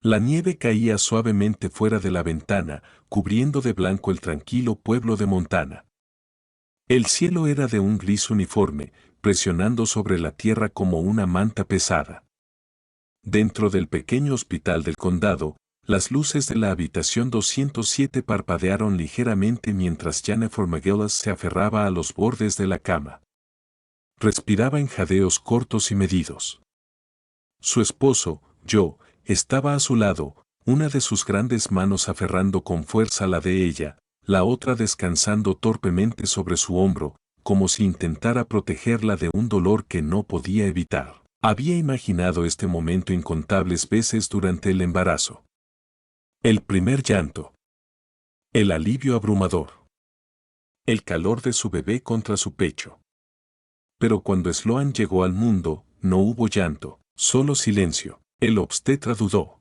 La nieve caía suavemente fuera de la ventana, cubriendo de blanco el tranquilo pueblo de Montana. El cielo era de un gris uniforme, presionando sobre la tierra como una manta pesada. Dentro del pequeño hospital del condado, las luces de la habitación 207 parpadearon ligeramente mientras Jennifer McGillis se aferraba a los bordes de la cama. Respiraba en jadeos cortos y medidos. Su esposo, Joe, estaba a su lado, una de sus grandes manos aferrando con fuerza la de ella, la otra descansando torpemente sobre su hombro, como si intentara protegerla de un dolor que no podía evitar. Había imaginado este momento incontables veces durante el embarazo. El primer llanto. El alivio abrumador. El calor de su bebé contra su pecho. Pero cuando Sloan llegó al mundo, no hubo llanto, solo silencio. El obstetra dudó.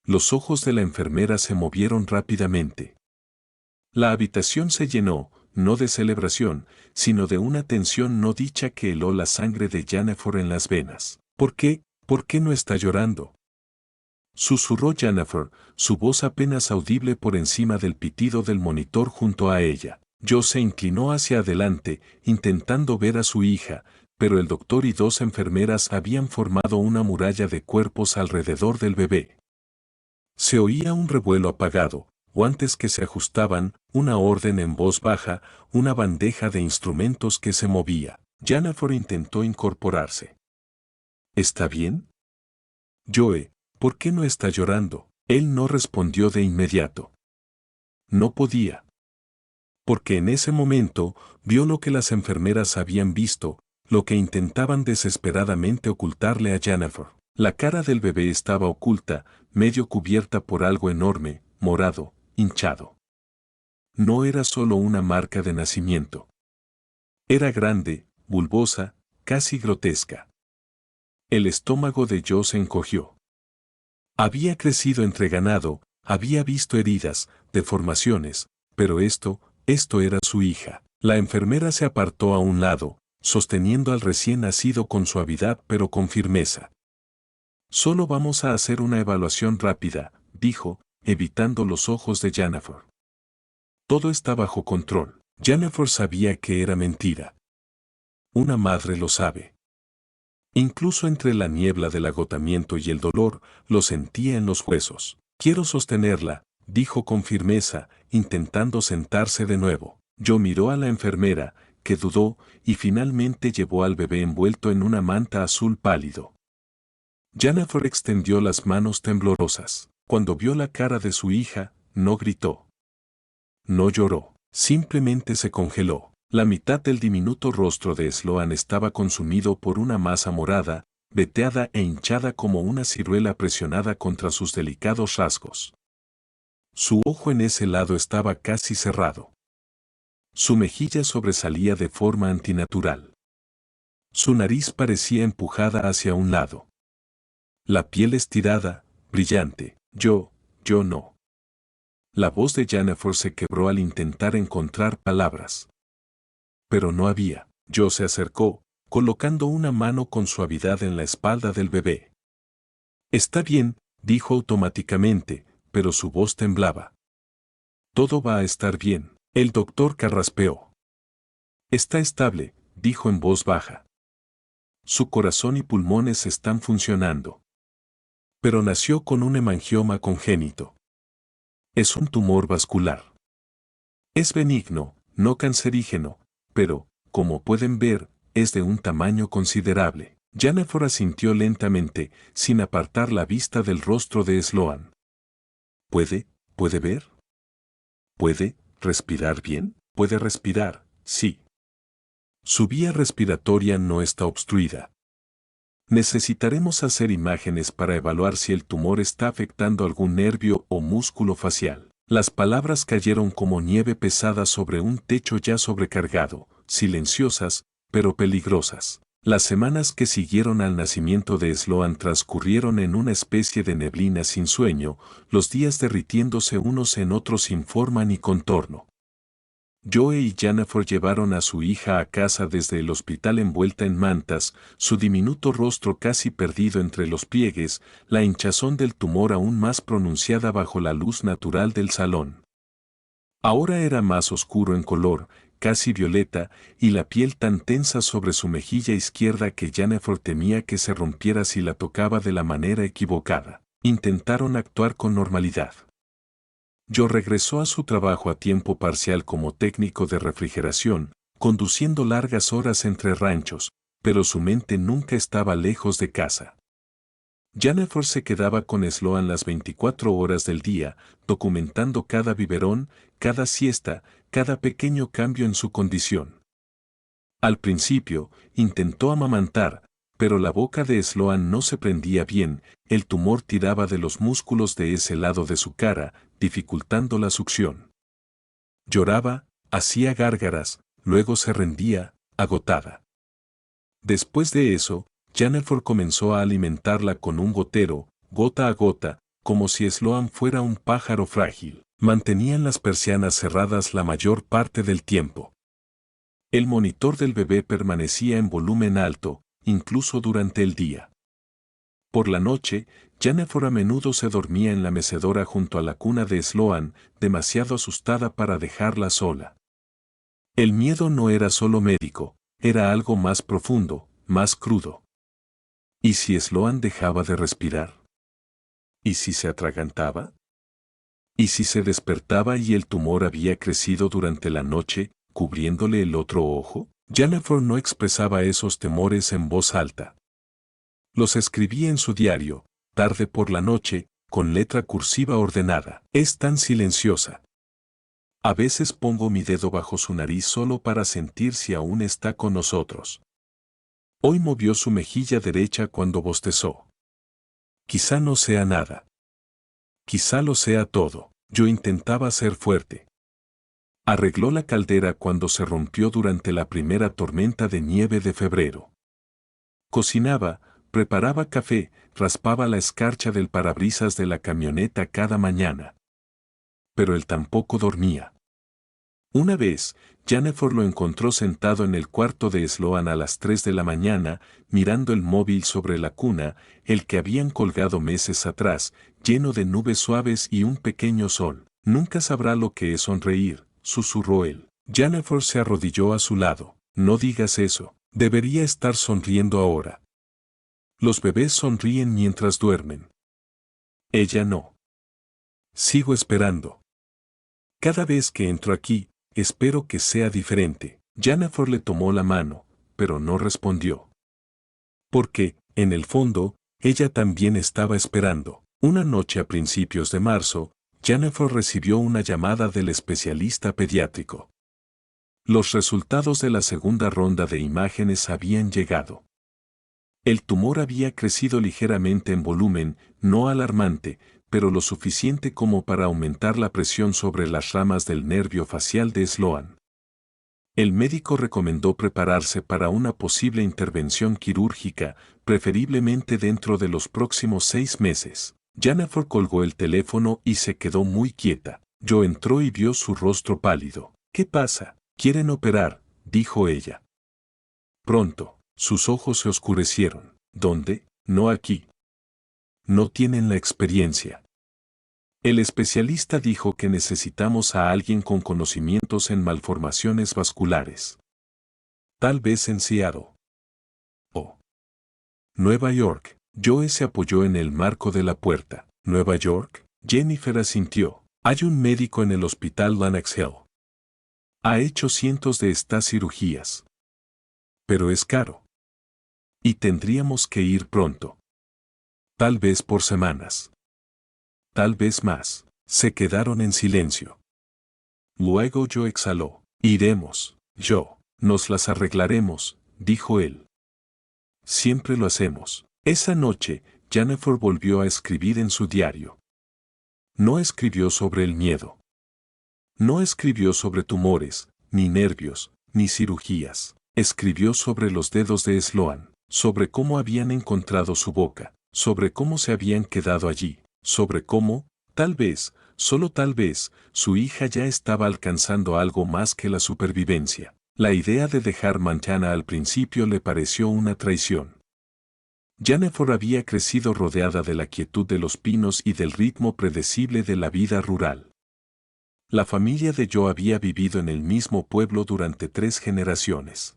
Los ojos de la enfermera se movieron rápidamente. La habitación se llenó, no de celebración, sino de una tensión no dicha que heló la sangre de Jennifer en las venas. ¿Por qué? ¿Por qué no está llorando?, susurró Jennifer, su voz apenas audible por encima del pitido del monitor junto a ella. Joe se inclinó hacia adelante, intentando ver a su hija, pero el doctor y dos enfermeras habían formado una muralla de cuerpos alrededor del bebé. Se oía un revuelo apagado, guantes que se ajustaban, una orden en voz baja, una bandeja de instrumentos que se movía. Jennifer intentó incorporarse. ¿Está bien? Joe, ¿por qué no está llorando? Él no respondió de inmediato. No podía. Porque en ese momento vio lo que las enfermeras habían visto, lo que intentaban desesperadamente ocultarle a Jennifer. La cara del bebé estaba oculta, medio cubierta por algo enorme, morado, hinchado. No era solo una marca de nacimiento. Era grande, bulbosa, casi grotesca. El estómago de Joe se encogió. Había crecido entre ganado, había visto heridas, deformaciones, pero esto era su hija. La enfermera se apartó a un lado, sosteniendo al recién nacido con suavidad pero con firmeza. Solo vamos a hacer una evaluación rápida, dijo, evitando los ojos de Jennifer. Todo está bajo control. Jennifer sabía que era mentira. Una madre lo sabe. Incluso entre la niebla del agotamiento y el dolor, lo sentía en los huesos. Quiero sostenerla, dijo con firmeza, intentando sentarse de nuevo. Joe miró a la enfermera, que dudó, y finalmente llevó al bebé envuelto en una manta azul pálido. Jennifer extendió las manos temblorosas. Cuando vio la cara de su hija, no gritó. No lloró, simplemente se congeló. La mitad del diminuto rostro de Sloan estaba consumido por una masa morada, veteada e hinchada como una ciruela presionada contra sus delicados rasgos. Su ojo en ese lado estaba casi cerrado. Su mejilla sobresalía de forma antinatural. Su nariz parecía empujada hacia un lado. La piel estirada, brillante. Yo no. La voz de Jennifer se quebró al intentar encontrar palabras. Pero no había. Joe se acercó, colocando una mano con suavidad en la espalda del bebé. Está bien, dijo automáticamente, pero su voz temblaba. Todo va a estar bien. El doctor carraspeó. Está estable, dijo en voz baja. Su corazón y pulmones están funcionando. Pero nació con un hemangioma congénito. Es un tumor vascular. Es benigno, no cancerígeno, pero, como pueden ver, es de un tamaño considerable. Jennifer asintió lentamente, sin apartar la vista del rostro de Sloan. ¿Puede ver? ¿Puede respirar bien? Puede respirar, sí. Su vía respiratoria no está obstruida. Necesitaremos hacer imágenes para evaluar si el tumor está afectando algún nervio o músculo facial. Las palabras cayeron como nieve pesada sobre un techo ya sobrecargado, silenciosas, pero peligrosas. Las semanas que siguieron al nacimiento de Sloan transcurrieron en una especie de neblina sin sueño, los días derritiéndose unos en otros sin forma ni contorno. Joe y Jennifer llevaron a su hija a casa desde el hospital envuelta en mantas, su diminuto rostro casi perdido entre los pliegues, la hinchazón del tumor aún más pronunciada bajo la luz natural del salón. Ahora era más oscuro en color, casi violeta, y la piel tan tensa sobre su mejilla izquierda que Jennifer temía que se rompiera si la tocaba de la manera equivocada. Intentaron actuar con normalidad. Joe regresó a su trabajo a tiempo parcial como técnico de refrigeración, conduciendo largas horas entre ranchos, pero su mente nunca estaba lejos de casa. Jennifer se quedaba con Sloan las 24 horas del día, documentando cada biberón, cada siesta, cada pequeño cambio en su condición. Al principio, intentó amamantar, pero la boca de Sloan no se prendía bien, el tumor tiraba de los músculos de ese lado de su cara, dificultando la succión. Lloraba, hacía gárgaras, luego se rendía, agotada. Después de eso, Jennifer comenzó a alimentarla con un gotero, gota a gota, como si Sloan fuera un pájaro frágil. Mantenían las persianas cerradas la mayor parte del tiempo. El monitor del bebé permanecía en volumen alto, incluso durante el día. Por la noche, Jennifer a menudo se dormía en la mecedora junto a la cuna de Sloan, demasiado asustada para dejarla sola. El miedo no era solo médico, era algo más profundo, más crudo. ¿Y si Sloan dejaba de respirar? ¿Y si se atragantaba? ¿Y si se despertaba y el tumor había crecido durante la noche, cubriéndole el otro ojo? Jennifer no expresaba esos temores en voz alta. Los escribía en su diario, tarde por la noche, con letra cursiva ordenada. Es tan silenciosa. A veces pongo mi dedo bajo su nariz solo para sentir si aún está con nosotros. Hoy movió su mejilla derecha cuando bostezó. Quizá no sea nada. Quizá lo sea todo. Yo intentaba ser fuerte. Arregló la caldera cuando se rompió durante la primera tormenta de nieve de febrero. Cocinaba, preparaba café, raspaba la escarcha del parabrisas de la camioneta cada mañana. Pero él tampoco dormía. Una vez, Jennifer lo encontró sentado en el cuarto de Sloan a las 3 de la mañana, mirando el móvil sobre la cuna, el que habían colgado meses atrás, lleno de nubes suaves y un pequeño sol. Nunca sabrá lo que es sonreír, susurró él. Jennifer se arrodilló a su lado. No digas eso. Debería estar sonriendo ahora. Los bebés sonríen mientras duermen. Ella no. Sigo esperando. Cada vez que entro aquí, espero que sea diferente. Jennifer le tomó la mano, pero no respondió. Porque, en el fondo, ella también estaba esperando. Una noche a principios de marzo, Jennifer recibió una llamada del especialista pediátrico. Los resultados de la segunda ronda de imágenes habían llegado. El tumor había crecido ligeramente en volumen, no alarmante, pero lo suficiente como para aumentar la presión sobre las ramas del nervio facial de Sloan. El médico recomendó prepararse para una posible intervención quirúrgica, preferiblemente dentro de los próximos 6 meses. Jennifer colgó el teléfono y se quedó muy quieta. Joe entró y vio su rostro pálido. ¿Qué pasa? Quieren operar, dijo ella. Pronto. Sus ojos se oscurecieron. ¿Dónde? No aquí. No tienen la experiencia. El especialista dijo que necesitamos a alguien con conocimientos en malformaciones vasculares. Tal vez en Seattle. Oh. Nueva York. Joe se apoyó en el marco de la puerta. ¿Nueva York? Jennifer asintió. Hay un médico en el hospital Lenox Hill. Ha hecho cientos de estas cirugías. Pero es caro. Y tendríamos que ir pronto. Tal vez por semanas. Tal vez más. Se quedaron en silencio. Luego Joe exhaló. Iremos, Joe. Nos las arreglaremos, dijo él. Siempre lo hacemos. Esa noche, Jennifer volvió a escribir en su diario. No escribió sobre el miedo. No escribió sobre tumores, ni nervios, ni cirugías. Escribió sobre los dedos de Sloan, sobre cómo habían encontrado su boca, sobre cómo se habían quedado allí, sobre cómo, tal vez, Solo tal vez, su hija ya estaba alcanzando algo más que la supervivencia. La idea de dejar Montana al principio le pareció una traición. Jennifer había crecido rodeada de la quietud de los pinos y del ritmo predecible de la vida rural. La familia de Joe había vivido en el mismo pueblo durante 3 generaciones.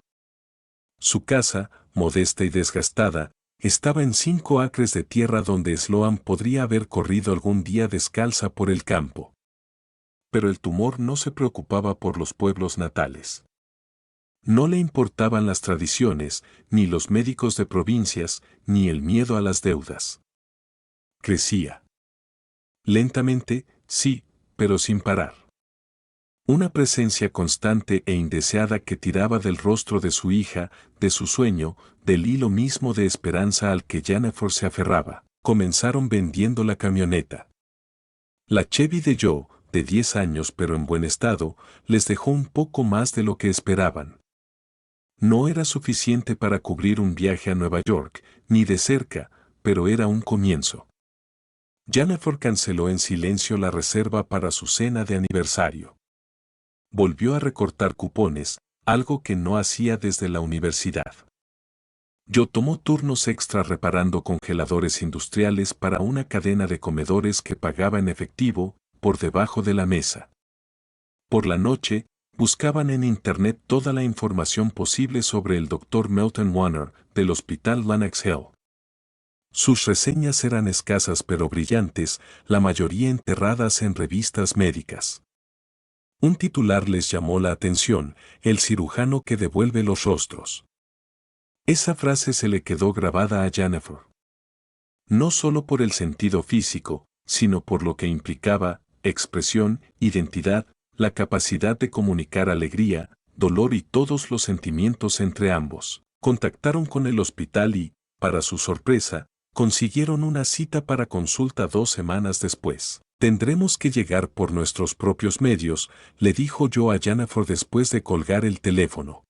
Su casa, modesta y desgastada, estaba en 5 acres de tierra donde Sloan podría haber corrido algún día descalza por el campo. Pero el tumor no se preocupaba por los pueblos natales. No le importaban las tradiciones, ni los médicos de provincias, ni el miedo a las deudas. Crecía. Lentamente, sí, pero sin parar. Una presencia constante e indeseada que tiraba del rostro de su hija, de su sueño, del hilo mismo de esperanza al que Jennifer se aferraba. Comenzaron vendiendo la camioneta. La Chevy de Joe, de 10 años pero en buen estado, les dejó un poco más de lo que esperaban. No era suficiente para cubrir un viaje a Nueva York, ni de cerca, pero era un comienzo. Jennifer canceló en silencio la reserva para su cena de aniversario. Volvió a recortar cupones, algo que no hacía desde la universidad. Joe tomó turnos extra reparando congeladores industriales para una cadena de comedores que pagaba en efectivo, por debajo de la mesa. Por la noche, buscaban en Internet toda la información posible sobre el Dr. Milton Warner, del Hospital Lenox Hill. Sus reseñas eran escasas pero brillantes, la mayoría enterradas en revistas médicas. Un titular les llamó la atención: el cirujano que devuelve los rostros. Esa frase se le quedó grabada a Jennifer. No solo por el sentido físico, sino por lo que implicaba: expresión, identidad, la capacidad de comunicar alegría, dolor y todos los sentimientos entre ambos. Contactaron con el hospital y, para su sorpresa, consiguieron una cita para consulta 2 semanas después. Tendremos que llegar por nuestros propios medios, le dijo Joe a Jennifer después de colgar el teléfono.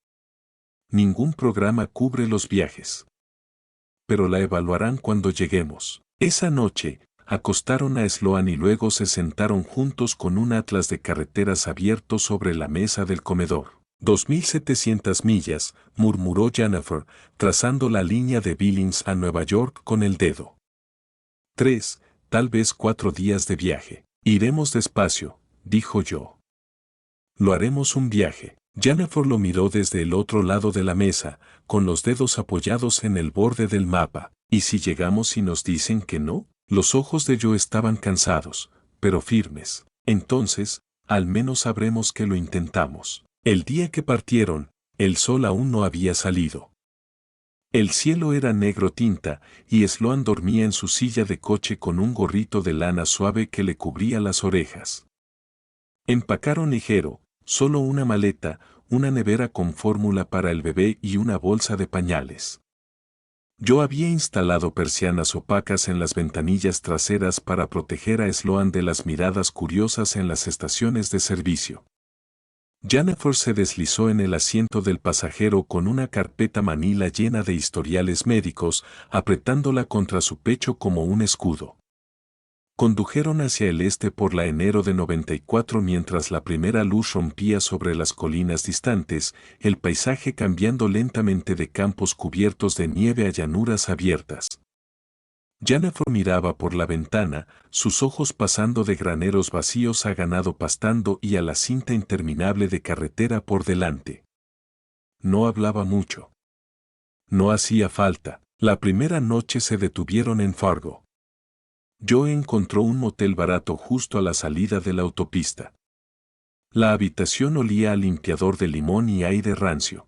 Ningún programa cubre los viajes. Pero la evaluarán cuando lleguemos. Esa noche, acostaron a Sloan y luego se sentaron juntos con un atlas de carreteras abierto sobre la mesa del comedor. 2.700 millas, murmuró Jennifer, trazando la línea de Billings a Nueva York con el dedo. 3, tal vez 4 días de viaje. Iremos despacio, dijo Joe. Lo haremos un viaje. Jennifer lo miró desde el otro lado de la mesa, con los dedos apoyados en el borde del mapa. ¿Y si llegamos y nos dicen que no? Los ojos de Joe estaban cansados, pero firmes. Entonces, al menos sabremos que lo intentamos. El día que partieron, el sol aún no había salido. El cielo era negro tinta, y Sloan dormía en su silla de coche con un gorrito de lana suave que le cubría las orejas. Empacaron ligero, solo una maleta, una nevera con fórmula para el bebé y una bolsa de pañales. Yo había instalado persianas opacas en las ventanillas traseras para proteger a Sloan de las miradas curiosas en las estaciones de servicio. Jennifer se deslizó en el asiento del pasajero con una carpeta manila llena de historiales médicos, apretándola contra su pecho como un escudo. Condujeron hacia el este por la enero de 94 mientras la primera luz rompía sobre las colinas distantes, el paisaje cambiando lentamente de campos cubiertos de nieve a llanuras abiertas. Jennifer miraba por la ventana, sus ojos pasando de graneros vacíos a ganado pastando y a la cinta interminable de carretera por delante. No hablaba mucho. No hacía falta. La primera noche se detuvieron en Fargo. Joe encontró un motel barato justo a la salida de la autopista. La habitación olía a limpiador de limón y aire rancio.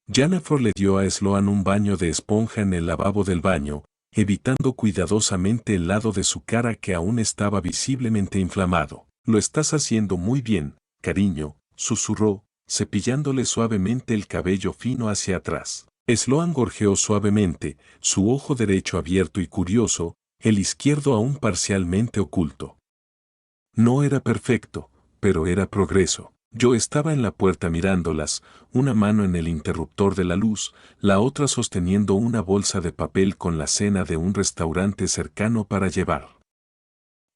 Jennifer le dio a Sloan un baño de esponja en el lavabo del baño, evitando cuidadosamente el lado de su cara que aún estaba visiblemente inflamado. Lo estás haciendo muy bien, cariño, susurró, cepillándole suavemente el cabello fino hacia atrás. Sloan gorjeó suavemente, su ojo derecho abierto y curioso, el izquierdo aún parcialmente oculto. No era perfecto, pero era progreso. Yo estaba en la puerta mirándolas, una mano en el interruptor de la luz, la otra sosteniendo una bolsa de papel con la cena de un restaurante cercano para llevar.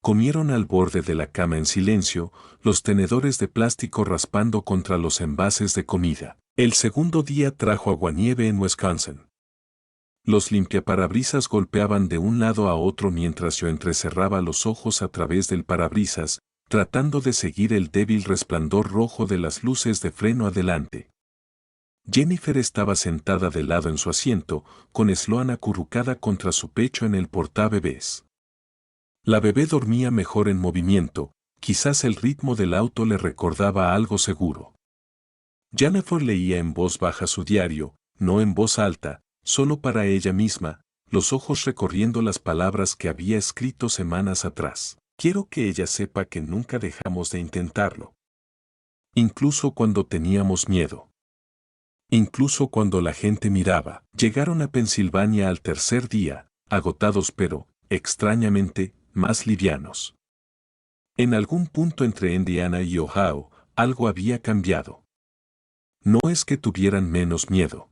Comieron al borde de la cama en silencio, los tenedores de plástico raspando contra los envases de comida. El segundo día trajo aguanieve en Wisconsin. Los limpiaparabrisas golpeaban de un lado a otro mientras yo entrecerraba los ojos a través del parabrisas, tratando de seguir el débil resplandor rojo de las luces de freno adelante. Jennifer estaba sentada de lado en su asiento, con Sloan acurrucada contra su pecho en el portabebés. La bebé dormía mejor en movimiento, quizás el ritmo del auto le recordaba algo seguro. Jennifer leía en voz baja su diario, no en voz alta, solo para ella misma, los ojos recorriendo las palabras que había escrito semanas atrás. Quiero que ella sepa que nunca dejamos de intentarlo. Incluso cuando teníamos miedo. Incluso cuando la gente miraba. Llegaron a Pensilvania al tercer día, agotados pero, extrañamente, más livianos. En algún punto entre Indiana y Ohio, algo había cambiado. No es que tuvieran menos miedo.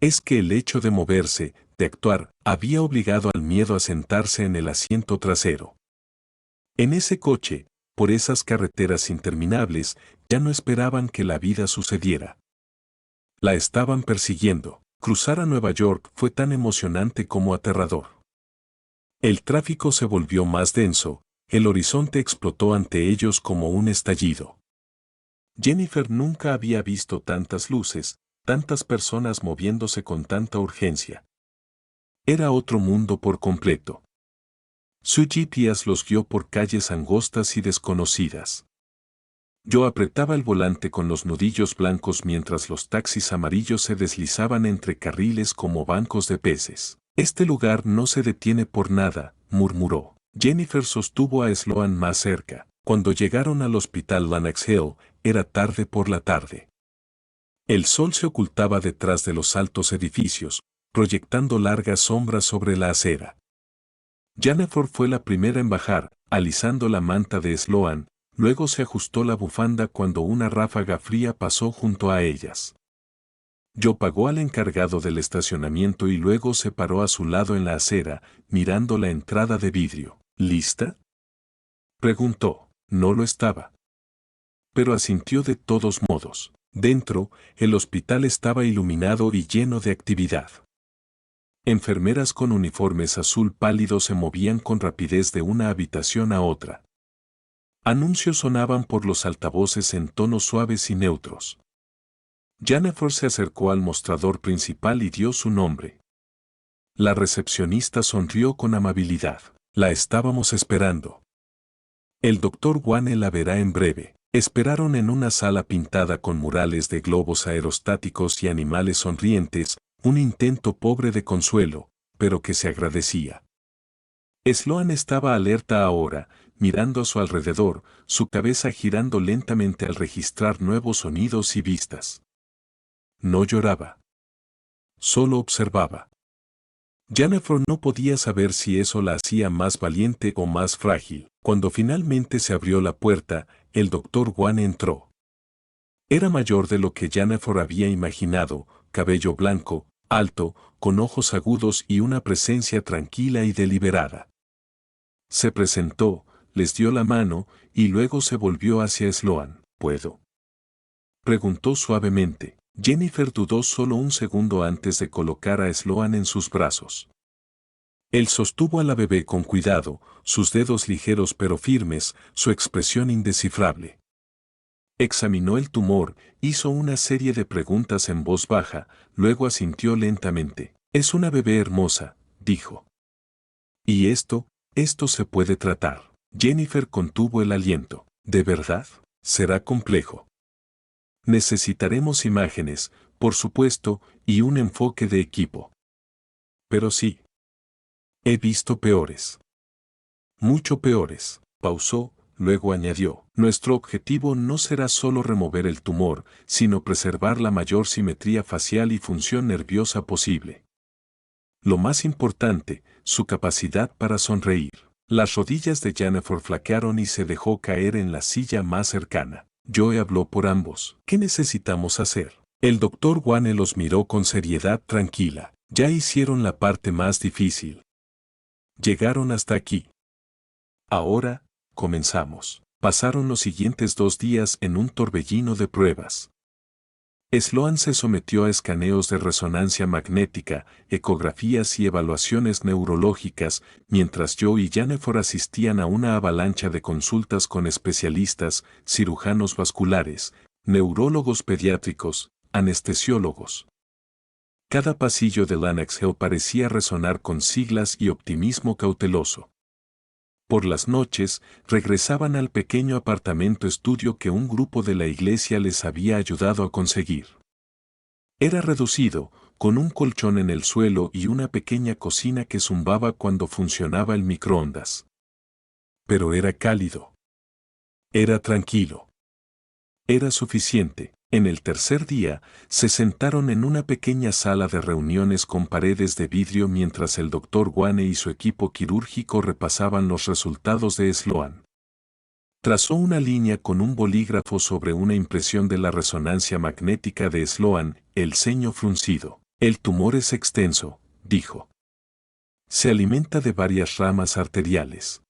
Es que el hecho de moverse, de actuar, había obligado al miedo a sentarse en el asiento trasero. En ese coche, por esas carreteras interminables, ya no esperaban que la vida sucediera. La estaban persiguiendo. Cruzar a Nueva York fue tan emocionante como aterrador. El tráfico se volvió más denso, el horizonte explotó ante ellos como un estallido. Jennifer nunca había visto tantas luces, tantas personas moviéndose con tanta urgencia. Era otro mundo por completo. Su GPS los guió por calles angostas y desconocidas. Yo apretaba el volante con los nudillos blancos mientras los taxis amarillos se deslizaban entre carriles como bancos de peces. Este lugar no se detiene por nada, murmuró. Jennifer sostuvo a Sloan más cerca. Cuando llegaron al hospital Lenox Hill, era tarde por la tarde. El sol se ocultaba detrás de los altos edificios, proyectando largas sombras sobre la acera. Jennifer fue la primera en bajar, alisando la manta de Sloan, luego se ajustó la bufanda cuando una ráfaga fría pasó junto a ellas. Joe pagó al encargado del estacionamiento y luego se paró a su lado en la acera, mirando la entrada de vidrio. ¿Lista?, preguntó. No lo estaba. Pero asintió de todos modos. Dentro, el hospital estaba iluminado y lleno de actividad. Enfermeras con uniformes azul pálido se movían con rapidez de una habitación a otra. Anuncios sonaban por los altavoces en tonos suaves y neutros. Jennifer se acercó al mostrador principal y dio su nombre. La recepcionista sonrió con amabilidad. La estábamos esperando. El doctor Wane la verá en breve. Esperaron en una sala pintada con murales de globos aerostáticos y animales sonrientes, un intento pobre de consuelo, pero que se agradecía. Sloan estaba alerta ahora, mirando a su alrededor, su cabeza girando lentamente al registrar nuevos sonidos y vistas. No lloraba. Solo observaba. Jennifer no podía saber si eso la hacía más valiente o más frágil. Cuando finalmente se abrió la puerta, el doctor Wane entró. Era mayor de lo que Jennifer había imaginado, cabello blanco, alto, con ojos agudos y una presencia tranquila y deliberada. Se presentó, les dio la mano, y luego se volvió hacia Sloan. ¿Puedo?, preguntó suavemente. Jennifer dudó solo un segundo antes de colocar a Sloan en sus brazos. Él sostuvo a la bebé con cuidado, sus dedos ligeros pero firmes, su expresión indescifrable. Examinó el tumor, hizo una serie de preguntas en voz baja, luego asintió lentamente. Es una bebé hermosa, dijo. Y esto se puede tratar. Jennifer contuvo el aliento. ¿De verdad? Será complejo. Necesitaremos imágenes, por supuesto, y un enfoque de equipo. Pero sí. He visto peores. Mucho peores. Pausó, luego añadió. Nuestro objetivo no será solo remover el tumor, sino preservar la mayor simetría facial y función nerviosa posible. Lo más importante, su capacidad para sonreír. Las rodillas de Jennifer flaquearon y se dejó caer en la silla más cercana. Joe habló por ambos. ¿Qué necesitamos hacer? El doctor Wane los miró con seriedad tranquila. Ya hicieron la parte más difícil. Llegaron hasta aquí. Ahora, comenzamos. Pasaron los siguientes 2 días en un torbellino de pruebas. Sloan se sometió a escaneos de resonancia magnética, ecografías y evaluaciones neurológicas, mientras yo y Jennifer asistían a una avalancha de consultas con especialistas, cirujanos vasculares, neurólogos pediátricos, anestesiólogos. Cada pasillo de Lanax Hill parecía resonar con siglas y optimismo cauteloso. Por las noches, regresaban al pequeño apartamento estudio que un grupo de la iglesia les había ayudado a conseguir. Era reducido, con un colchón en el suelo y una pequeña cocina que zumbaba cuando funcionaba el microondas. Pero era cálido. Era tranquilo. Era suficiente. En el tercer día, se sentaron en una pequeña sala de reuniones con paredes de vidrio mientras el Dr. Wane y su equipo quirúrgico repasaban los resultados de Sloan. Trazó una línea con un bolígrafo sobre una impresión de la resonancia magnética de Sloan, el ceño fruncido. El tumor es extenso, dijo. Se alimenta de varias ramas arteriales.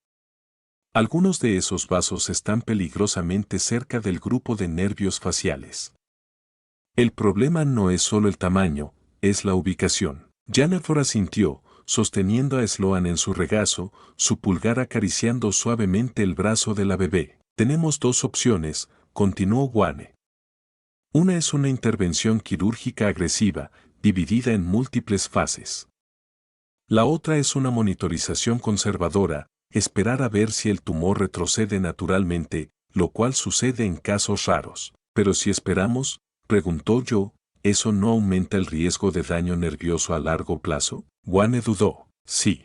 Algunos de esos vasos están peligrosamente cerca del grupo de nervios faciales. El problema no es solo el tamaño, es la ubicación. Jennifer asintió, sosteniendo a Sloan en su regazo, su pulgar acariciando suavemente el brazo de la bebé. Tenemos 2 opciones, continuó Wane. Una es una intervención quirúrgica agresiva, dividida en múltiples fases. La otra es una monitorización conservadora, esperar a ver si el tumor retrocede naturalmente, lo cual sucede en casos raros. Pero si esperamos, preguntó yo, ¿eso no aumenta el riesgo de daño nervioso a largo plazo? Wane dudó. Sí.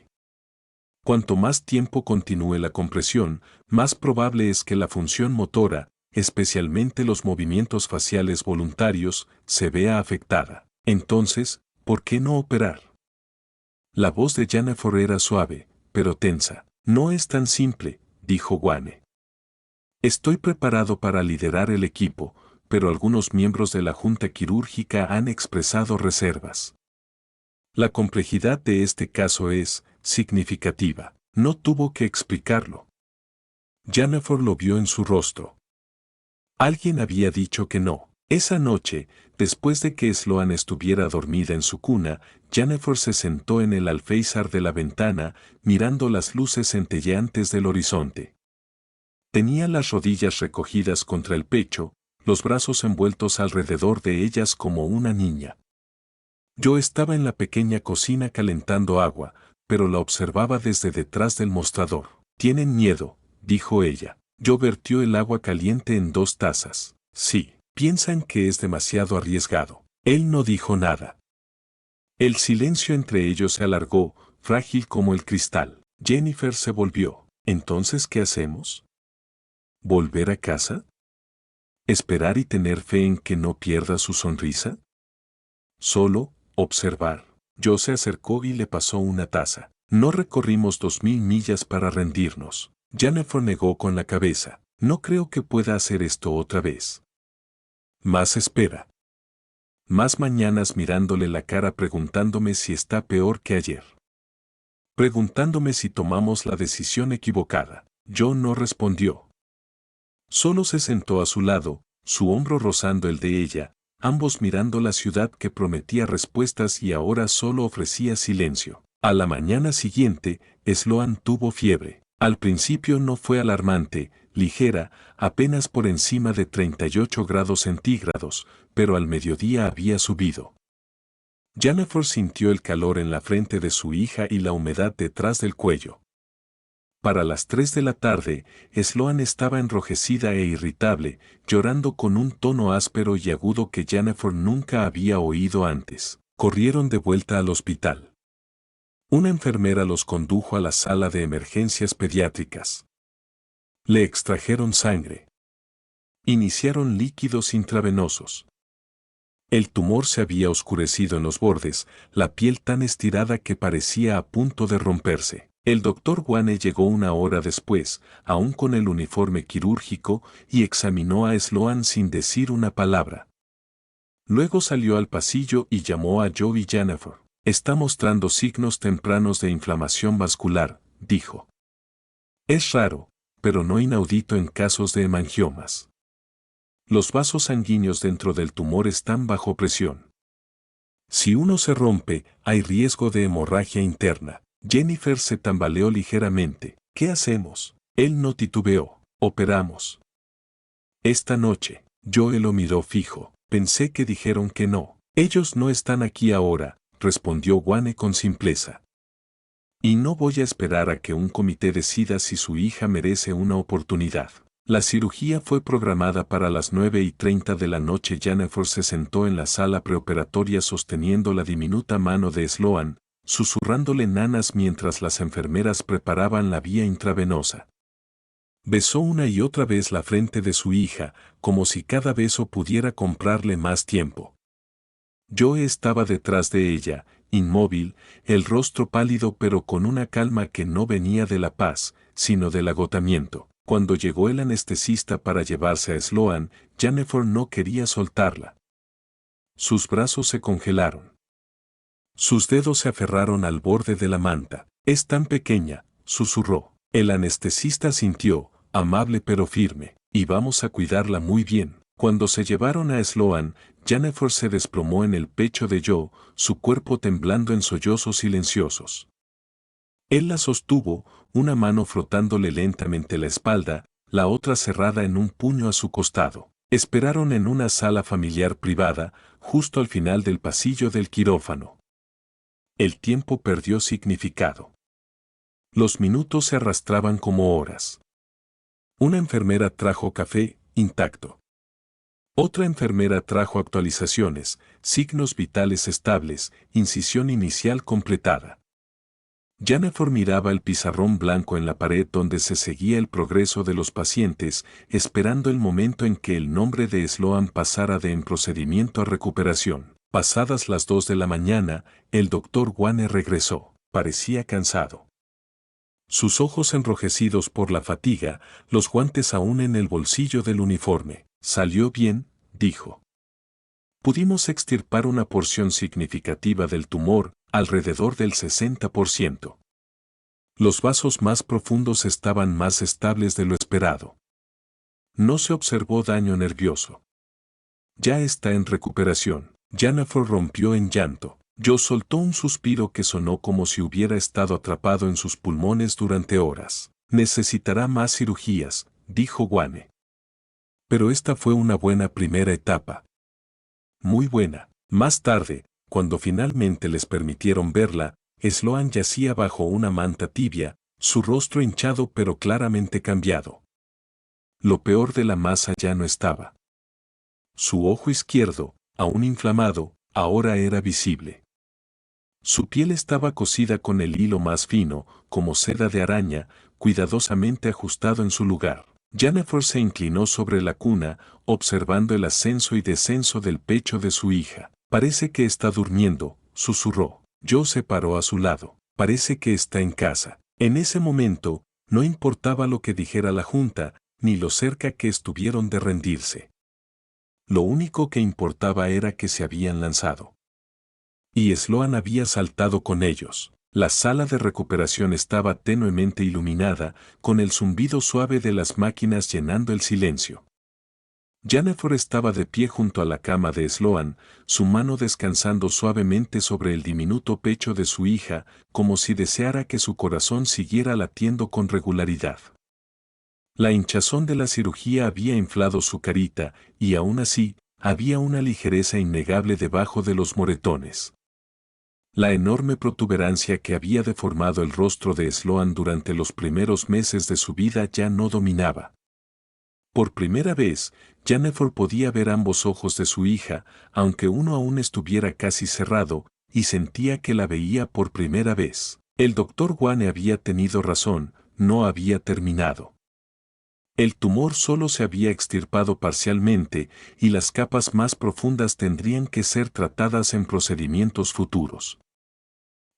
Cuanto más tiempo continúe la compresión, más probable es que la función motora, especialmente los movimientos faciales voluntarios, se vea afectada. Entonces, ¿por qué no operar? La voz de Jennifer era suave, pero tensa. No es tan simple, dijo Wane. Estoy preparado para liderar el equipo, pero algunos miembros de la junta quirúrgica han expresado reservas. La complejidad de este caso es significativa. No tuvo que explicarlo. Jennifer lo vio en su rostro. Alguien había dicho que no. Esa noche, después de que Sloan estuviera dormida en su cuna, Jennifer se sentó en el alféizar de la ventana, mirando las luces centelleantes del horizonte. Tenía las rodillas recogidas contra el pecho, los brazos envueltos alrededor de ellas como una niña. Yo estaba en la pequeña cocina calentando agua, pero la observaba desde detrás del mostrador. «Tienen miedo», dijo ella. Yo vertió el agua caliente en 2 tazas. «Sí, piensan que es demasiado arriesgado». Él no dijo nada. El silencio entre ellos se alargó, frágil como el cristal. Jennifer se volvió. «¿Entonces qué hacemos? ¿Volver a casa? ¿Esperar y tener fe en que no pierda su sonrisa? Solo, observar». Yo se acercó y le pasó una taza. «No recorrimos 2000 millas para rendirnos». Jennifer negó con la cabeza. «No creo que pueda hacer esto otra vez». Más espera. Más mañanas mirándole la cara preguntándome si está peor que ayer. Preguntándome si tomamos la decisión equivocada. Yo no respondió. Solo se sentó a su lado, su hombro rozando el de ella, ambos mirando la ciudad que prometía respuestas y ahora solo ofrecía silencio. A la mañana siguiente, Sloan tuvo fiebre. Al principio no fue alarmante, ligera, apenas por encima de 38 grados centígrados, pero al mediodía había subido. Jennifer sintió el calor en la frente de su hija y la humedad detrás del cuello. Para las 3 de la tarde, Sloan estaba enrojecida e irritable, llorando con un tono áspero y agudo que Jennifer nunca había oído antes. Corrieron de vuelta al hospital. Una enfermera los condujo a la sala de emergencias pediátricas. Le extrajeron sangre. Iniciaron líquidos intravenosos. El tumor se había oscurecido en los bordes, la piel tan estirada que parecía a punto de romperse. El doctor Wane llegó una hora después, aún con el uniforme quirúrgico, y examinó a Sloan sin decir una palabra. Luego salió al pasillo y llamó a Joe y Jennifer. «Está mostrando signos tempranos de inflamación vascular», dijo. Es raro, pero no inaudito en casos de hemangiomas. Los vasos sanguíneos dentro del tumor están bajo presión. Si uno se rompe, hay riesgo de hemorragia interna. Jennifer se tambaleó ligeramente. ¿Qué hacemos? Él no titubeó. Operamos. Esta noche, Joe lo miró fijo. Pensé que dijeron que no. Ellos no están aquí ahora, respondió Wayne con simpleza. Y no voy a esperar a que un comité decida si su hija merece una oportunidad. La cirugía fue programada para las 9:30 de la noche. Jennifer se sentó en la sala preoperatoria sosteniendo la diminuta mano de Sloan, susurrándole nanas mientras las enfermeras preparaban la vía intravenosa. Besó una y otra vez la frente de su hija, como si cada beso pudiera comprarle más tiempo. Joe estaba detrás de ella, inmóvil, el rostro pálido pero con una calma que no venía de la paz, sino del agotamiento. Cuando llegó el anestesista para llevarse a Sloan, Jennifer no quería soltarla. Sus brazos se congelaron. Sus dedos se aferraron al borde de la manta. Es tan pequeña, susurró. El anestesista sintió, amable pero firme, y vamos a cuidarla muy bien. Cuando se llevaron a Sloan, Jennifer se desplomó en el pecho de Joe, su cuerpo temblando en sollozos silenciosos. Él la sostuvo, una mano frotándole lentamente la espalda, la otra cerrada en un puño a su costado. Esperaron en una sala familiar privada, justo al final del pasillo del quirófano. El tiempo perdió significado. Los minutos se arrastraban como horas. Una enfermera trajo café, intacto. Otra enfermera trajo actualizaciones, signos vitales estables, incisión inicial completada. Jennifer miraba el pizarrón blanco en la pared donde se seguía el progreso de los pacientes, esperando el momento en que el nombre de Sloan pasara de en procedimiento a recuperación. Pasadas las 2 de la mañana, el doctor Wayne regresó. Parecía cansado. Sus ojos enrojecidos por la fatiga, los guantes aún en el bolsillo del uniforme. Salió bien, dijo. Pudimos extirpar una porción significativa del tumor, alrededor del 60%. Los vasos más profundos estaban más estables de lo esperado. No se observó daño nervioso. Ya está en recuperación. Jennifer rompió en llanto. Joe soltó un suspiro que sonó como si hubiera estado atrapado en sus pulmones durante horas. Necesitará más cirugías, dijo Wayne. Pero esta fue una buena primera etapa. Muy buena. Más tarde, cuando finalmente les permitieron verla, Sloan yacía bajo una manta tibia, su rostro hinchado pero claramente cambiado. Lo peor de la masa ya no estaba. Su ojo izquierdo, aún inflamado, ahora era visible. Su piel estaba cosida con el hilo más fino, como seda de araña, cuidadosamente ajustado en su lugar. Jennifer se inclinó sobre la cuna, observando el ascenso y descenso del pecho de su hija. Parece que está durmiendo, susurró. Joe se paró a su lado. Parece que está en casa. En ese momento, no importaba lo que dijera la junta, ni lo cerca que estuvieron de rendirse. Lo único que importaba era que se habían lanzado. Y Sloan había saltado con ellos. La sala de recuperación estaba tenuemente iluminada, con el zumbido suave de las máquinas llenando el silencio. Jennifer estaba de pie junto a la cama de Sloan, su mano descansando suavemente sobre el diminuto pecho de su hija, como si deseara que su corazón siguiera latiendo con regularidad. La hinchazón de la cirugía había inflado su carita, y aún así, había una ligereza innegable debajo de los moretones. La enorme protuberancia que había deformado el rostro de Sloan durante los primeros meses de su vida ya no dominaba. Por primera vez, Jennifer podía ver ambos ojos de su hija, aunque uno aún estuviera casi cerrado, y sentía que la veía por primera vez. El doctor Wayne había tenido razón, no había terminado. El tumor solo se había extirpado parcialmente, y las capas más profundas tendrían que ser tratadas en procedimientos futuros.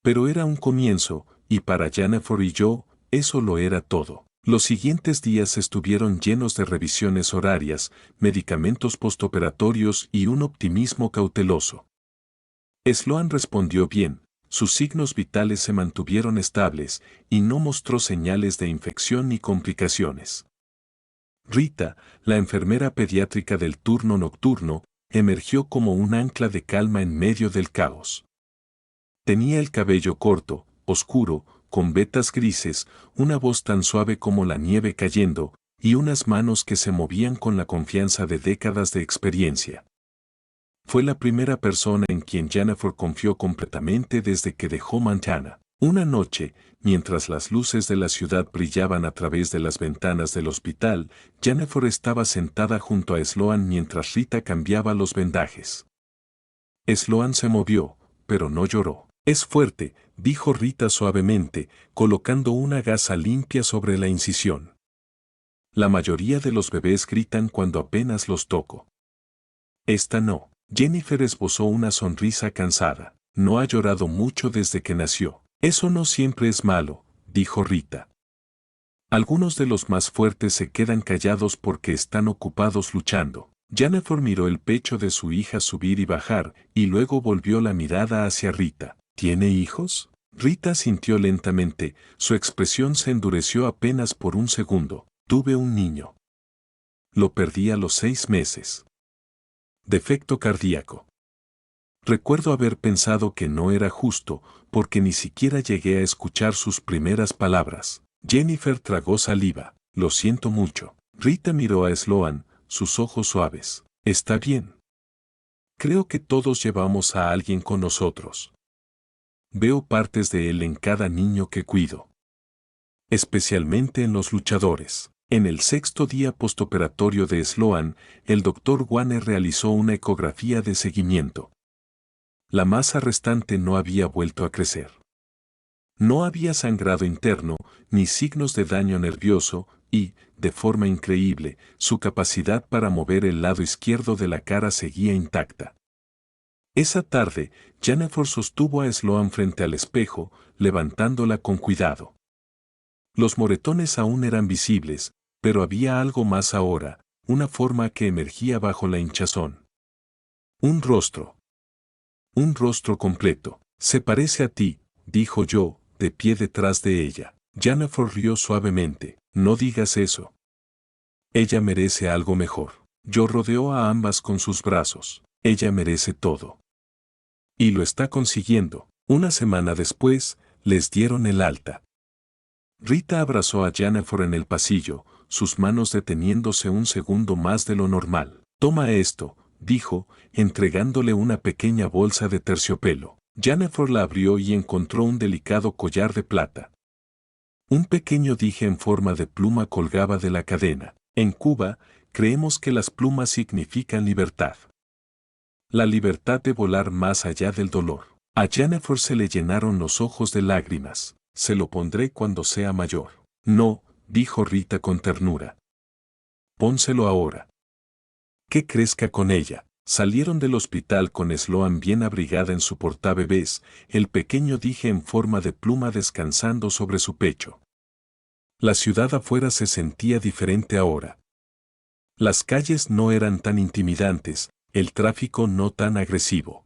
Pero era un comienzo, y para Jennifer y yo, eso lo era todo. Los siguientes días estuvieron llenos de revisiones horarias, medicamentos postoperatorios y un optimismo cauteloso. Sloan respondió bien, sus signos vitales se mantuvieron estables y no mostró señales de infección ni complicaciones. Rita, la enfermera pediátrica del turno nocturno, emergió como un ancla de calma en medio del caos. Tenía el cabello corto, oscuro, con vetas grises, una voz tan suave como la nieve cayendo, y unas manos que se movían con la confianza de décadas de experiencia. Fue la primera persona en quien Jennifer confió completamente desde que dejó Montana. Una noche, mientras las luces de la ciudad brillaban a través de las ventanas del hospital, Jennifer estaba sentada junto a Sloan mientras Rita cambiaba los vendajes. Sloan se movió, pero no lloró. «Es fuerte», dijo Rita suavemente, colocando una gasa limpia sobre la incisión. «La mayoría de los bebés gritan cuando apenas los toco. Esta no». Jennifer esbozó una sonrisa cansada. «No ha llorado mucho desde que nació». «Eso no siempre es malo», dijo Rita. «Algunos de los más fuertes se quedan callados porque están ocupados luchando». Jennifer miró el pecho de su hija subir y bajar, y luego volvió la mirada hacia Rita. «¿Tiene hijos?» Rita sintió lentamente, su expresión se endureció apenas por un segundo. «Tuve un niño. Lo perdí a los 6 meses. Defecto cardíaco. Recuerdo haber pensado que no era justo, porque ni siquiera llegué a escuchar sus primeras palabras». Jennifer tragó saliva. «Lo siento mucho». Rita miró a Sloan, sus ojos suaves. «Está bien. Creo que todos llevamos a alguien con nosotros. Veo partes de él en cada niño que cuido. Especialmente en los luchadores». En el 6º día postoperatorio de Sloan, el Dr. Warner realizó una ecografía de seguimiento. La masa restante no había vuelto a crecer. No había sangrado interno, ni signos de daño nervioso, y, de forma increíble, su capacidad para mover el lado izquierdo de la cara seguía intacta. Esa tarde, Jennifer sostuvo a Sloan frente al espejo, levantándola con cuidado. Los moretones aún eran visibles, pero había algo más ahora, una forma que emergía bajo la hinchazón. Un rostro. Un rostro completo. «Se parece a ti», dijo yo, de pie detrás de ella. Jennifer rió suavemente. «No digas eso. Ella merece algo mejor». Yo rodeó a ambas con sus brazos. «Ella merece todo. Y lo está consiguiendo». Una semana después, les dieron el alta. Rita abrazó a Jennifer en el pasillo, sus manos deteniéndose un segundo más de lo normal. «Toma esto», dijo, entregándole una pequeña bolsa de terciopelo. Jennifer la abrió y encontró un delicado collar de plata. Un pequeño dije en forma de pluma colgaba de la cadena. En Cuba, creemos que las plumas significan libertad. La libertad de volar más allá del dolor. A Jennifer se le llenaron los ojos de lágrimas. «Se lo pondré cuando sea mayor». «No», dijo Rita con ternura. «Pónselo ahora. Que crezca con ella». Salieron del hospital con Sloan bien abrigada en su portabebés, el pequeño dije en forma de pluma descansando sobre su pecho. La ciudad afuera se sentía diferente ahora. Las calles no eran tan intimidantes, el tráfico no tan agresivo.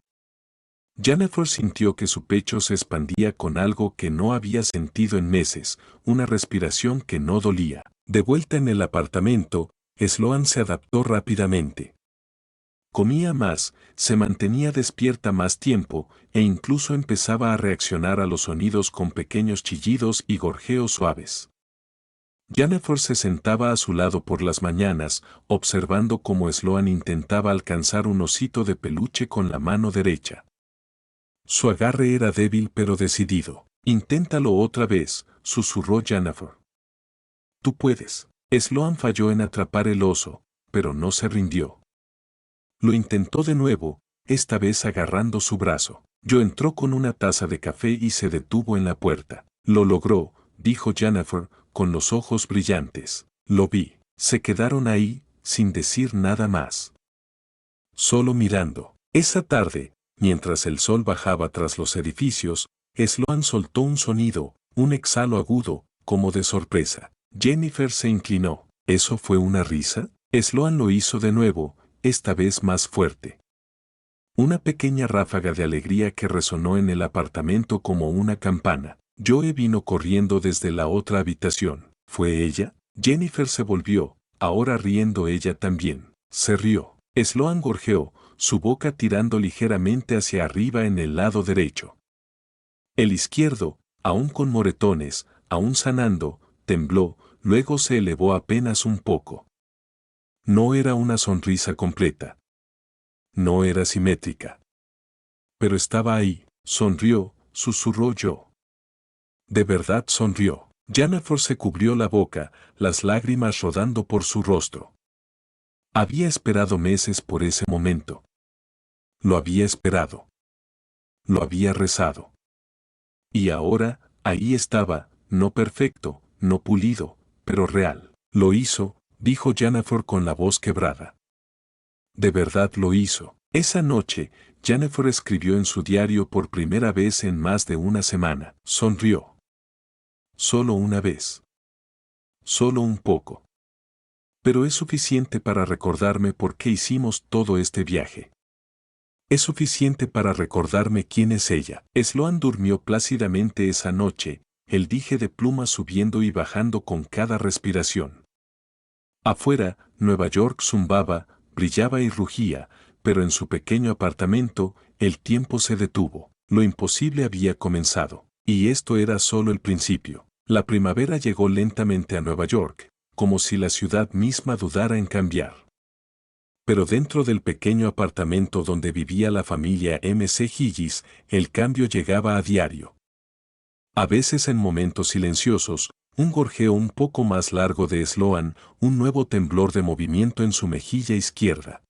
Jennifer sintió que su pecho se expandía con algo que no había sentido en meses, una respiración que no dolía. De vuelta en el apartamento, Sloan se adaptó rápidamente. Comía más, se mantenía despierta más tiempo, e incluso empezaba a reaccionar a los sonidos con pequeños chillidos y gorjeos suaves. Jennifer se sentaba a su lado por las mañanas, observando cómo Sloan intentaba alcanzar un osito de peluche con la mano derecha. Su agarre era débil pero decidido. «Inténtalo otra vez», susurró Jennifer. «Tú puedes». Sloan falló en atrapar el oso, pero no se rindió. Lo intentó de nuevo, esta vez agarrando su brazo. Yo entró con una taza de café y se detuvo en la puerta. «Lo logró», dijo Jennifer, con los ojos brillantes. «Lo vi». Se quedaron ahí, sin decir nada más. Solo mirando. Esa tarde, mientras el sol bajaba tras los edificios, Sloan soltó un sonido, un exhalo agudo, como de sorpresa. Jennifer se inclinó. ¿Eso fue una risa? Sloan lo hizo de nuevo, esta vez más fuerte. Una pequeña ráfaga de alegría que resonó en el apartamento como una campana. Joe vino corriendo desde la otra habitación. ¿Fue ella? Jennifer se volvió, ahora riendo ella también. Se rió. Sloan gorjeó, su boca tirando ligeramente hacia arriba en el lado derecho. El izquierdo, aún con moretones, aún sanando, tembló, luego se elevó apenas un poco. No era una sonrisa completa. No era simétrica. Pero estaba ahí, sonrió, susurró Joe. De verdad sonrió. Jennifer se cubrió la boca, las lágrimas rodando por su rostro. Había esperado meses por ese momento. Lo había esperado. Lo había rezado. Y ahora, ahí estaba, no perfecto, no pulido, pero real. Lo hizo, dijo Jennifer con la voz quebrada. De verdad lo hizo. Esa noche, Jennifer escribió en su diario por primera vez en más de una semana. Sonrió. Solo una vez. Solo un poco. Pero es suficiente para recordarme por qué hicimos todo este viaje. Es suficiente para recordarme quién es ella. Sloan durmió plácidamente esa noche, el dije de pluma subiendo y bajando con cada respiración. Afuera, Nueva York zumbaba, brillaba y rugía, pero en su pequeño apartamento, el tiempo se detuvo. Lo imposible había comenzado. Y esto era solo el principio. La primavera llegó lentamente a Nueva York, como si la ciudad misma dudara en cambiar. Pero dentro del pequeño apartamento donde vivía la familia M.C. Hillis, el cambio llegaba a diario. A veces en momentos silenciosos, un gorjeo un poco más largo de Sloan, un nuevo temblor de movimiento en su mejilla izquierda.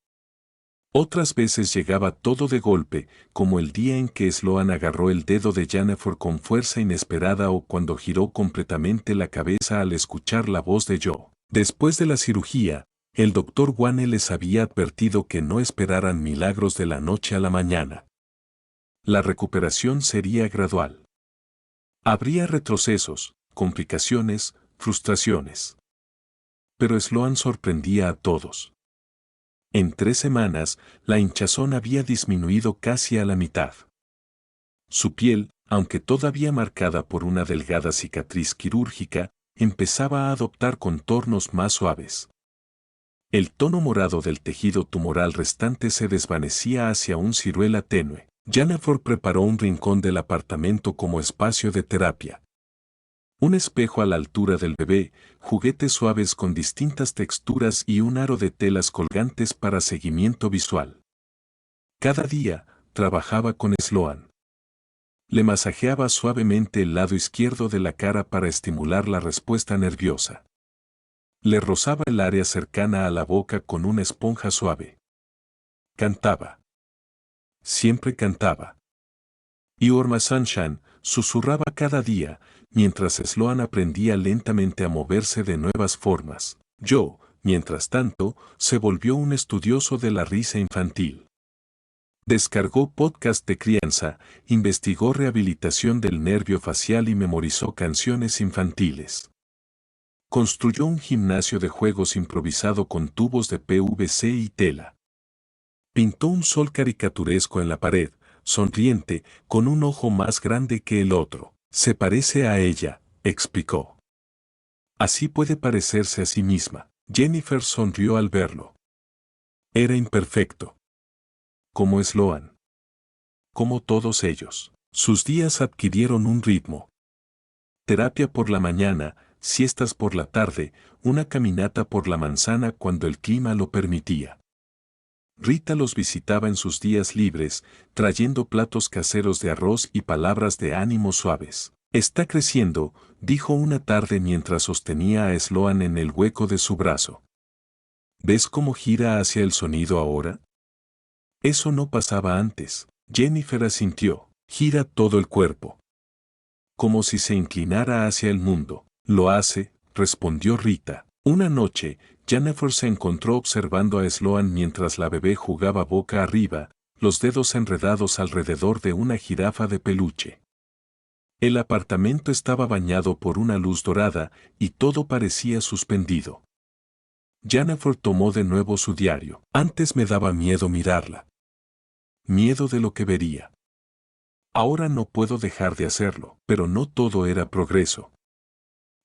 Otras veces llegaba todo de golpe, como el día en que Sloan agarró el dedo de Jennifer con fuerza inesperada o cuando giró completamente la cabeza al escuchar la voz de Joe. Después de la cirugía, el doctor Wane les había advertido que no esperaran milagros de la noche a la mañana. La recuperación sería gradual. Habría retrocesos, complicaciones, frustraciones. Pero Sloan sorprendía a todos. En 3 semanas, la hinchazón había disminuido casi a la mitad. Su piel, aunque todavía marcada por una delgada cicatriz quirúrgica, empezaba a adoptar contornos más suaves. El tono morado del tejido tumoral restante se desvanecía hacia un ciruela tenue. Jennifer preparó un rincón del apartamento como espacio de terapia. Un espejo a la altura del bebé, juguetes suaves con distintas texturas y un aro de telas colgantes para seguimiento visual. Cada día, trabajaba con Sloan. Le masajeaba suavemente el lado izquierdo de la cara para estimular la respuesta nerviosa. Le rozaba el área cercana a la boca con una esponja suave. Cantaba. Siempre cantaba. You're my sunshine, susurraba cada día, mientras Sloan aprendía lentamente a moverse de nuevas formas. Joe, mientras tanto, se volvió un estudioso de la risa infantil. Descargó podcast de crianza, investigó rehabilitación del nervio facial y memorizó canciones infantiles. Construyó un gimnasio de juegos improvisado con tubos de PVC y tela. Pintó un sol caricaturesco en la pared, sonriente, con un ojo más grande que el otro. Se parece a ella, explicó. Así puede parecerse a sí misma. Jennifer sonrió al verlo. Era imperfecto. Como Sloan. Como todos ellos. Sus días adquirieron un ritmo. Terapia por la mañana, siestas por la tarde, una caminata por la manzana cuando el clima lo permitía. Rita los visitaba en sus días libres, trayendo platos caseros de arroz y palabras de ánimo suaves. Está creciendo, dijo una tarde mientras sostenía a Sloan en el hueco de su brazo. ¿Ves cómo gira hacia el sonido ahora? Eso no pasaba antes. Jennifer asintió. Gira todo el cuerpo. Como si se inclinara hacia el mundo. Lo hace, respondió Rita. Una noche, Jennifer se encontró observando a Sloan mientras la bebé jugaba boca arriba, los dedos enredados alrededor de una jirafa de peluche. El apartamento estaba bañado por una luz dorada y todo parecía suspendido. Jennifer tomó de nuevo su diario. Antes me daba miedo mirarla. miedo de lo que vería. Ahora no puedo dejar de hacerlo, pero no todo era progreso.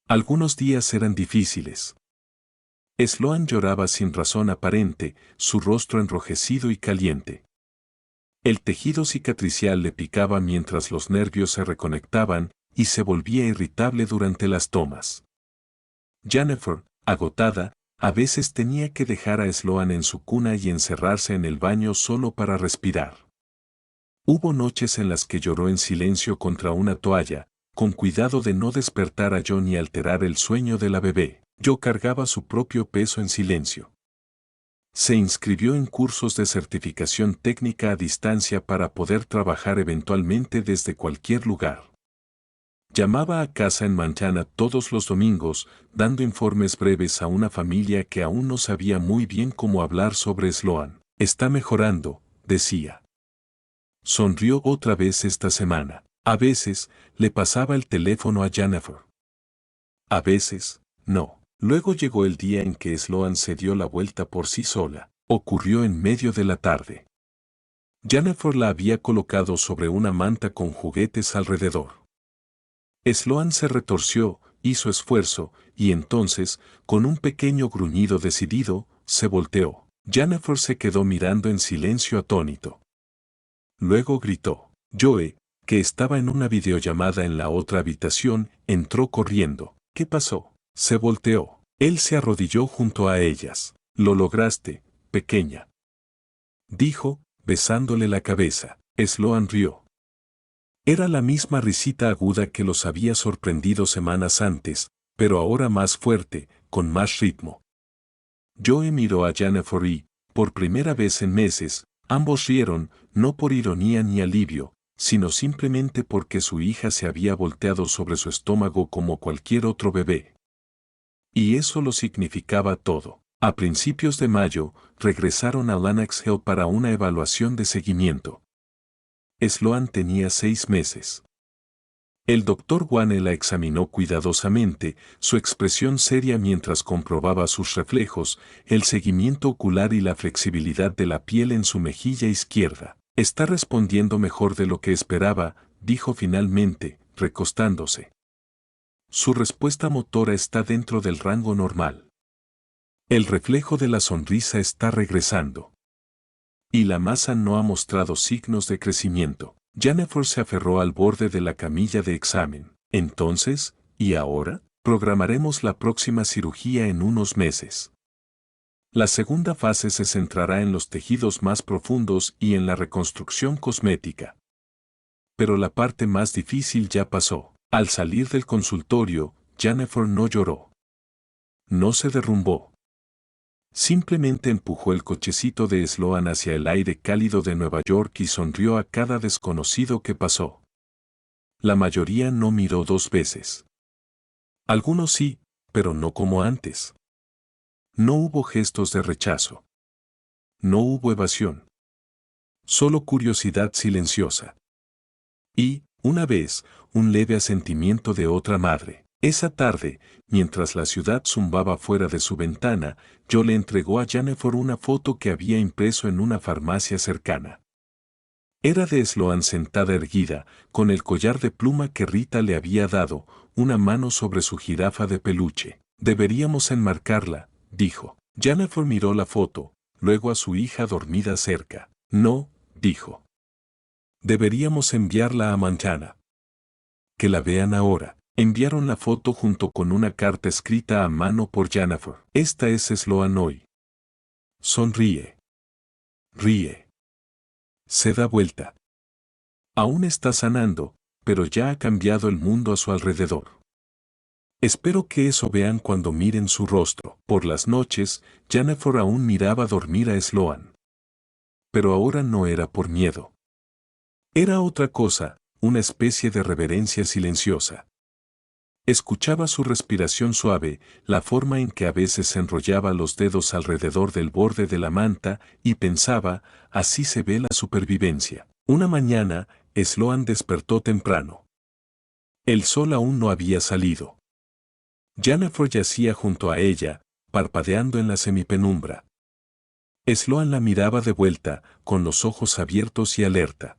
Algunos días eran difíciles. Sloan lloraba sin razón aparente, su rostro enrojecido y caliente. El tejido cicatricial le picaba mientras los nervios se reconectaban y se volvía irritable durante las tomas. Jennifer, agotada, a veces tenía que dejar a Sloan en su cuna y encerrarse en el baño solo para respirar. Hubo noches en las que lloró en silencio contra una toalla, con cuidado de no despertar a John y alterar el sueño de la bebé. Yo cargaba su propio peso en silencio. Se inscribió en cursos de certificación técnica a distancia para poder trabajar eventualmente desde cualquier lugar. Llamaba a casa en Montana todos los domingos, dando informes breves a una familia que aún no sabía muy bien cómo hablar sobre Sloan. Está mejorando, decía. Sonrió otra vez esta semana. A veces, le pasaba el teléfono a Jennifer. A veces, no. Luego llegó el día en que Sloan se dio la vuelta por sí sola. Ocurrió en medio de la tarde. Jennifer la había colocado sobre una manta con juguetes alrededor. Sloan se retorció, hizo esfuerzo, y entonces, con un pequeño gruñido decidido, se volteó. Jennifer se quedó mirando en silencio atónito. Luego gritó. Joe, que estaba en una videollamada en la otra habitación, entró corriendo. ¿Qué pasó? Se volteó. Él se arrodilló junto a ellas. Lo lograste, pequeña. Dijo, besándole la cabeza. Sloan rió. Era la misma risita aguda que los había sorprendido semanas antes, pero ahora más fuerte, con más ritmo. Joe miró a Jennifer y, por primera vez en meses, ambos rieron, no por ironía ni alivio, sino simplemente porque su hija se había volteado sobre su estómago como cualquier otro bebé. Y eso lo significaba todo. A principios de mayo, regresaron a Lenox Hill para una evaluación de seguimiento. Sloan tenía 6 meses. El doctor Wane la examinó cuidadosamente, su expresión seria mientras comprobaba sus reflejos, el seguimiento ocular y la flexibilidad de la piel en su mejilla izquierda. Está respondiendo mejor de lo que esperaba, dijo finalmente, recostándose. Su respuesta motora está dentro del rango normal. El reflejo de la sonrisa está regresando. Y la masa no ha mostrado signos de crecimiento. Jennifer se aferró al borde de la camilla de examen. Entonces, ¿y ahora? Programaremos la próxima cirugía en unos meses. La segunda fase se centrará en los tejidos más profundos y en la reconstrucción cosmética. Pero la parte más difícil ya pasó. Al salir del consultorio, Jennifer no lloró. No se derrumbó. Simplemente empujó el cochecito de Sloan hacia el aire cálido de Nueva York y sonrió a cada desconocido que pasó. La mayoría no miró 2 veces. Algunos sí, pero no como antes. No hubo gestos de rechazo. No hubo evasión. Solo curiosidad silenciosa. Y, una vez, un leve asentimiento de otra madre. Esa tarde, mientras la ciudad zumbaba fuera de su ventana, Joe le entregó a Jennifer una foto que había impreso en una farmacia cercana. Era de Sloan sentada erguida, con el collar de pluma que Rita le había dado, una mano sobre su jirafa de peluche. Deberíamos enmarcarla, dijo. Jennifer miró la foto, luego a su hija dormida cerca. No, dijo. Deberíamos enviarla a Montana. Que la vean ahora. Enviaron la foto junto con una carta escrita a mano por Jennifer. Esta es Sloan hoy. Sonríe. Ríe. Se da vuelta. Aún está sanando, pero ya ha cambiado el mundo a su alrededor. Espero que eso vean cuando miren su rostro. Por las noches, Jennifer aún miraba dormir a Sloan. Pero ahora no era por miedo. Era otra cosa, una especie de reverencia silenciosa. Escuchaba su respiración suave, la forma en que a veces enrollaba los dedos alrededor del borde de la manta, y pensaba, así se ve la supervivencia. Una mañana, Sloan despertó temprano. El sol aún no había salido. Jennifer yacía junto a ella, parpadeando en la semipenumbra. Sloan la miraba de vuelta, con los ojos abiertos y alerta.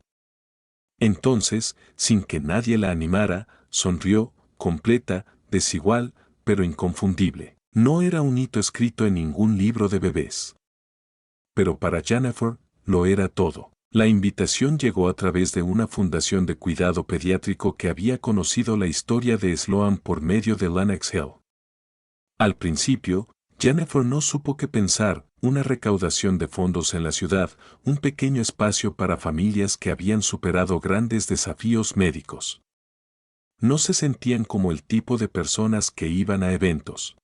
Entonces, sin que nadie la animara, sonrió, completa, desigual, pero inconfundible. No era un hito escrito en ningún libro de bebés. Pero para Jennifer, lo era todo. La invitación llegó a través de una fundación de cuidado pediátrico que había conocido la historia de Sloan por medio de Lenox Hill. Al principio, Jennifer no supo qué pensar, una recaudación de fondos en la ciudad, un pequeño espacio para familias que habían superado grandes desafíos médicos. No se sentían como el tipo de personas que iban a eventos.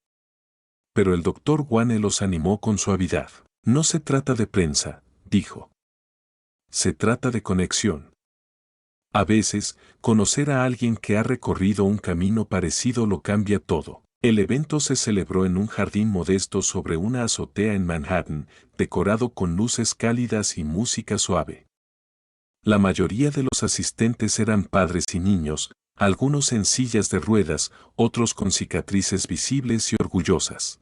Pero el doctor Wane los animó con suavidad. No se trata de prensa, dijo. Se trata de conexión. A veces, conocer a alguien que ha recorrido un camino parecido lo cambia todo. El evento se celebró en un jardín modesto sobre una azotea en Manhattan, decorado con luces cálidas y música suave. La mayoría de los asistentes eran padres y niños, algunos en sillas de ruedas, otros con cicatrices visibles y orgullosas.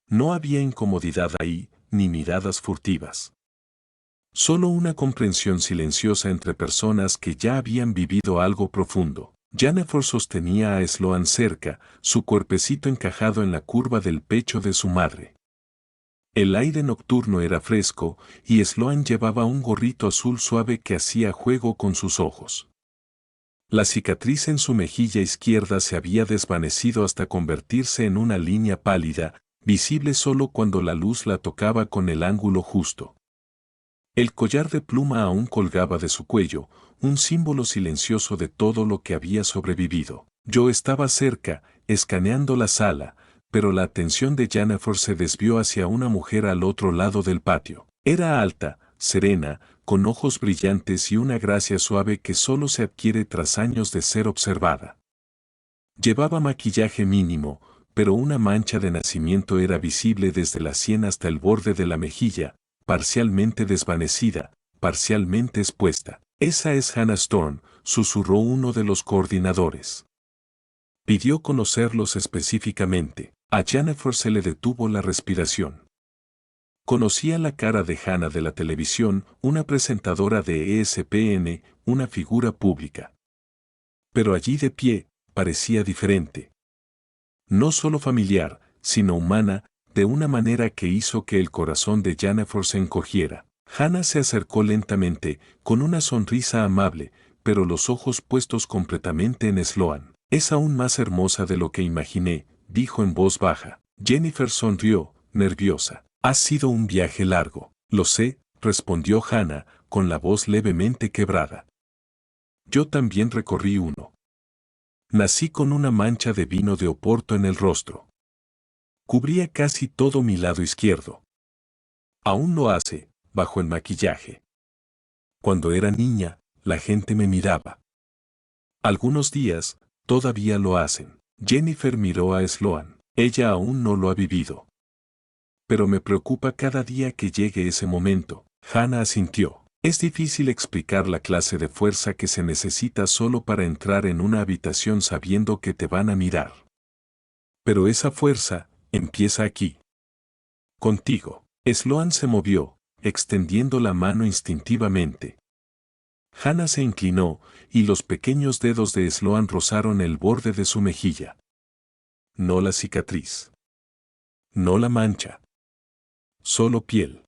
No había incomodidad ahí, ni miradas furtivas. Solo una comprensión silenciosa entre personas que ya habían vivido algo profundo. Jennifer sostenía a Sloan cerca, su cuerpecito encajado en la curva del pecho de su madre. El aire nocturno era fresco, y Sloan llevaba un gorrito azul suave que hacía juego con sus ojos. La cicatriz en su mejilla izquierda se había desvanecido hasta convertirse en una línea pálida, visible solo cuando la luz la tocaba con el ángulo justo. El collar de pluma aún colgaba de su cuello, un símbolo silencioso de todo lo que había sobrevivido. Yo estaba cerca, escaneando la sala, pero la atención de Jennifer se desvió hacia una mujer al otro lado del patio. Era alta, serena, con ojos brillantes y una gracia suave que solo se adquiere tras años de ser observada. Llevaba maquillaje mínimo, pero una mancha de nacimiento era visible desde la sien hasta el borde de la mejilla, parcialmente desvanecida, parcialmente expuesta. Esa es Hannah Storm, susurró uno de los coordinadores. Pidió conocerlos específicamente. A Jennifer se le detuvo la respiración. Conocía la cara de Hannah de la televisión, una presentadora de ESPN, una figura pública. Pero allí de pie, parecía diferente. No solo familiar, sino humana, de una manera que hizo que el corazón de Jennifer se encogiera. Hannah se acercó lentamente, con una sonrisa amable, pero los ojos puestos completamente en Sloan. Es aún más hermosa de lo que imaginé, dijo en voz baja. Jennifer sonrió, nerviosa. Ha sido un viaje largo. Lo sé, respondió Hannah, con la voz levemente quebrada. Yo también recorrí uno. Nací con una mancha de vino de Oporto en el rostro. Cubría casi todo mi lado izquierdo. Aún lo hace, bajo el maquillaje. Cuando era niña, la gente me miraba. Algunos días, todavía lo hacen. Jennifer miró a Sloan. Ella aún no lo ha vivido. Pero me preocupa cada día que llegue ese momento. Hannah asintió. Es difícil explicar la clase de fuerza que se necesita solo para entrar en una habitación sabiendo que te van a mirar. Pero esa fuerza empieza aquí. Contigo. Sloan se movió, extendiendo la mano instintivamente. Hannah se inclinó, y los pequeños dedos de Sloan rozaron el borde de su mejilla. No la cicatriz. No la mancha. Solo piel.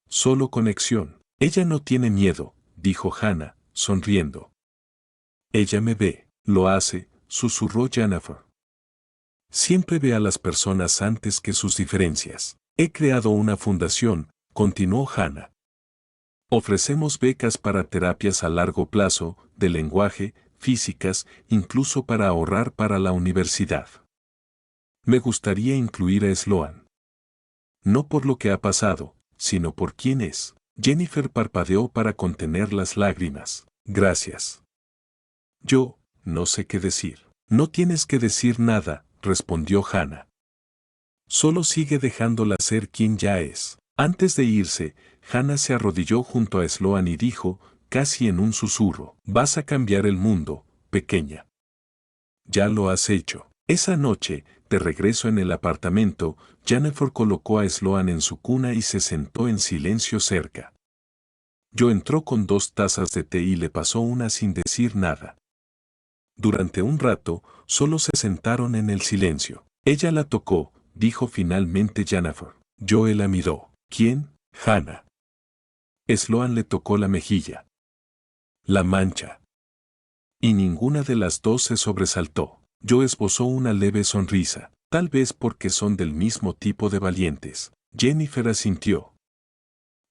Solo conexión. Ella no tiene miedo, dijo Hannah, sonriendo. Ella me ve, lo hace, susurró Jennifer. Siempre ve a las personas antes que sus diferencias. He creado una fundación, continuó Hannah. Ofrecemos becas para terapias a largo plazo, de lenguaje, físicas, incluso para ahorrar para la universidad. Me gustaría incluir a Sloan. No por lo que ha pasado, sino por quién es. Jennifer parpadeó para contener las lágrimas. Gracias. Yo, no sé qué decir. No tienes que decir nada, respondió Hannah. Solo sigue dejándola ser quien ya es. Antes de irse, Hannah se arrodilló junto a Sloan y dijo, casi en un susurro, vas a cambiar el mundo, pequeña. Ya lo has hecho. Esa noche, De regreso en el apartamento, Jennifer colocó a Sloan en su cuna y se sentó en silencio cerca. Joe entró con 2 tazas de té y le pasó una sin decir nada. Durante un rato, solo se sentaron en el silencio. Ella la tocó, dijo finalmente Jennifer. Joe la miró. ¿Quién? Hannah. Sloan le tocó la mejilla. La mancha. Y ninguna de las dos se sobresaltó. Joe esbozó una leve sonrisa, tal vez porque son del mismo tipo de valientes. Jennifer asintió.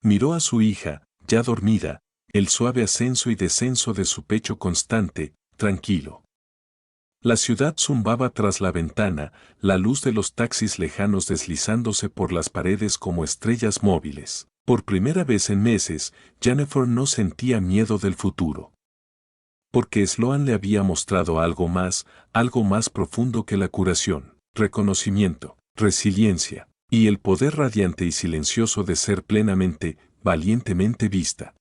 Miró a su hija, ya dormida, el suave ascenso y descenso de su pecho constante, tranquilo. La ciudad zumbaba tras la ventana, la luz de los taxis lejanos deslizándose por las paredes como estrellas móviles. Por primera vez en meses, Jennifer no sentía miedo del futuro. Porque Sloan le había mostrado algo más profundo que la curación, reconocimiento, resiliencia, y el poder radiante y silencioso de ser plenamente, valientemente vista.